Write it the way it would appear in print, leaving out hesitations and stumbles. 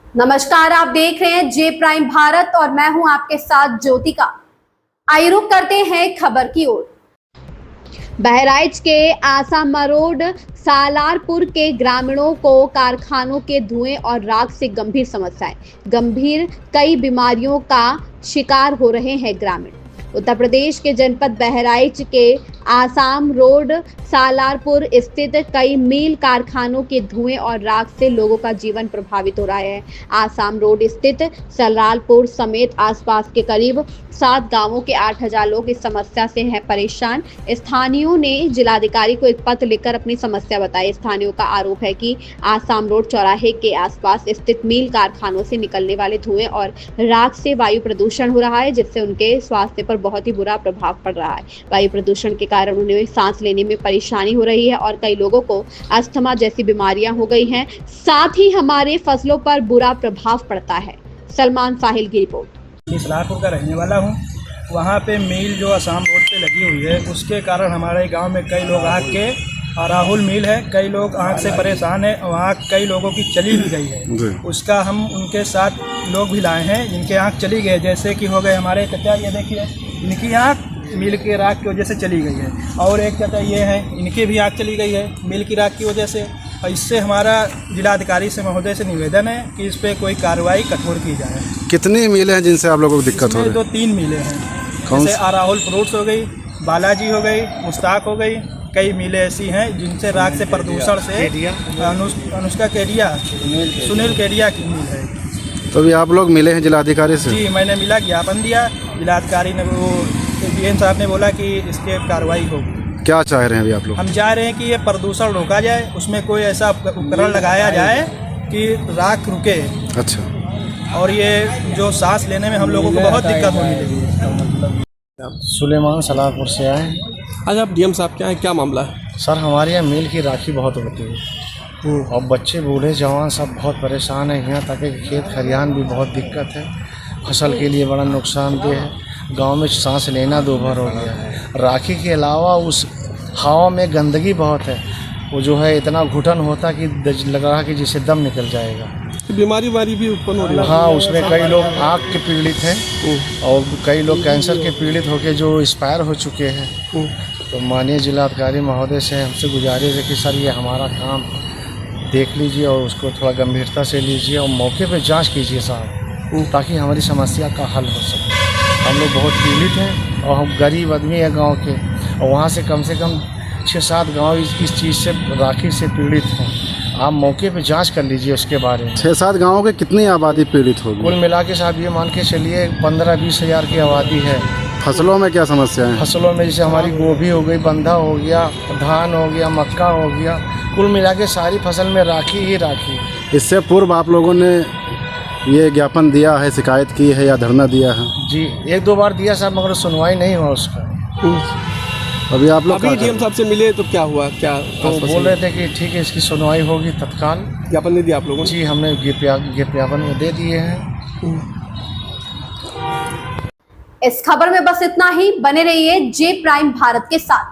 नमस्कार, आप देख रहे हैं जे प्राइम भारत और मैं हूं आपके साथ ज्योतिका। आइए रुक करते हैं खबर की ओर। बहराइच के आसामरोड सालारपुर के ग्रामीणों को कारखानों के धुएं और राख से गंभीर कई बीमारियों का शिकार हो रहे हैं ग्रामीण। उत्तर प्रदेश के जनपद बहराइच के आसाम रोड सालारपुर स्थित कई मील कारखानों के धुएं और राख से लोगों का जीवन प्रभावित हो रहा है। आसाम रोड स्थित सालारपुर समेत आसपास के करीब 7 गांवों के 8,000 लोग इस समस्या से हैं परेशान। स्थानीयों ने जिलाधिकारी को एक पत्र लिखकर अपनी समस्या बताई। स्थानीयों का आरोप है कि आसाम रोड चौराहे के आसपास स्थित मील कारखानों से निकलने वाले धुएं और राख से वायु प्रदूषण हो रहा है, जिससे उनके स्वास्थ्य पर बहुत ही बुरा प्रभाव पड़ रहा है। वायु प्रदूषण के कारण उन्हें सांस लेने में परेशानी हो रही है और कई लोगों को अस्थमा जैसी बीमारियां हो गई हैं। साथ ही हमारे फसलों पर बुरा प्रभाव पड़ता है। सलमान साहिल की रिपोर्ट। सालारपुर का रहने वाला हूँ। वहाँ पे मिल जो आसाम रोड पे लगी हुई है, उसके कारण हमारे गांव में कई लोग आग के राहुल मिल है, कई लोग आग से परेशान है। वहाँ कई लोगों की चली भी गई है। उसका हम उनके साथ लोग भी लाए हैं जिनके आँख चली गई, जैसे कि हो गए हमारे चाचा, ये देखिए इनकी आँख मिल की राख की वजह से चली गई है। और एक चाचा ये हैं, इनकी भी आँख चली गई है मिल की राख की वजह से। और इससे हमारा जिलाधिकारी से महोदय से निवेदन है कि इस पर कोई कार्रवाई कठोर की जाए। कितनी मिलें हैं जिनसे आप लोगों को दिक्कत हो रही है? 2-3 मिलें हैं, जैसे राहुल फ्रूट्स हो गई, बालाजी हो गई, मुश्ताक हो गई। कई मिलें ऐसी हैं जिनसे राख से प्रदूषण से अनुष्का केडिया, सुनील केडिया की मिल है। तो अभी आप लोग मिले हैं जिलाधिकारी से? जी, मैंने मिला, ज्ञापन दिया। जिलाधिकारी ने वो DN साहब ने बोला कि इसके कार्रवाई होगी। क्या चाह रहे हैं अभी आप लोग? हम चाह रहे हैं कि ये प्रदूषण रोका जाए, उसमें कोई ऐसा उपकरण लगाया जाए कि राख रुके। अच्छा। और ये जो सांस लेने में हम लोगों को बहुत दिक्कत होने लगी। सुलेमान सलारपुर से आए। आज आप DM साहब क्या है, क्या मामला है? सर, हमारे यहाँ मिल की राखी बहुत होती है और बच्चे बूढ़े जवान सब बहुत परेशान हैं। यहाँ तक कि खेत खलिहान भी बहुत दिक्कत है, फसल के लिए बड़ा नुकसानदेह है। गांव में सांस लेना दोभर हो गया है। राखी के अलावा उस हवा में गंदगी बहुत है, वो जो है इतना घुटन होता कि लग रहा कि जिससे दम निकल जाएगा। बीमारी भी उत्पन्न हो रही है। हाँ, उसमें कई लोग आँख के पीड़ित हैं और कई लोग कैंसर के पीड़ित होकर जो एक्सपायर हो चुके हैं। तो माननीय जिलाधिकारी महोदय से हमसे गुजारिश है कि सर ये हमारा काम देख लीजिए और उसको थोड़ा गंभीरता से लीजिए और मौके पे जांच कीजिए साहब, ताकि हमारी समस्या का हल हो सके। हम लोग बहुत पीड़ित हैं और हम गरीब आदमी हैं गांव के, और वहाँ से कम 6-7 गांव इस चीज़ से राखी से पीड़ित हैं। आप मौके पे जांच कर लीजिए उसके बारे में। 6-7 गाँवों के कितनी आबादी पीड़ित होगी? कुल मिला के साहब ये मान के चलिए 15-20 हज़ार की आबादी है। फसलों में क्या समस्या है? फसलों में जैसे हमारी गोभी हो गई, बंधा हो गया, धान हो गया, मक्का हो गया, कुल मिला के सारी फसल में राखी ही राखी। इससे पूर्व आप लोगों ने ये ज्ञापन दिया है, शिकायत की है या धरना दिया है? जी, 1-2 बार दिया साहब, मगर सुनवाई नहीं हुआ उसका। अभी आप लोग DM साहब से मिले तो क्या हुआ? क्या तो बोल रहे थे कि ठीक है इसकी सुनवाई होगी तत्काल। ज्ञापन नहीं दिया आप लोगों ने? जी, हमने ज्ञापन में दे दिए हैं। इस खबर में बस इतना ही। बने रहिए जे प्राइम भारत के साथ।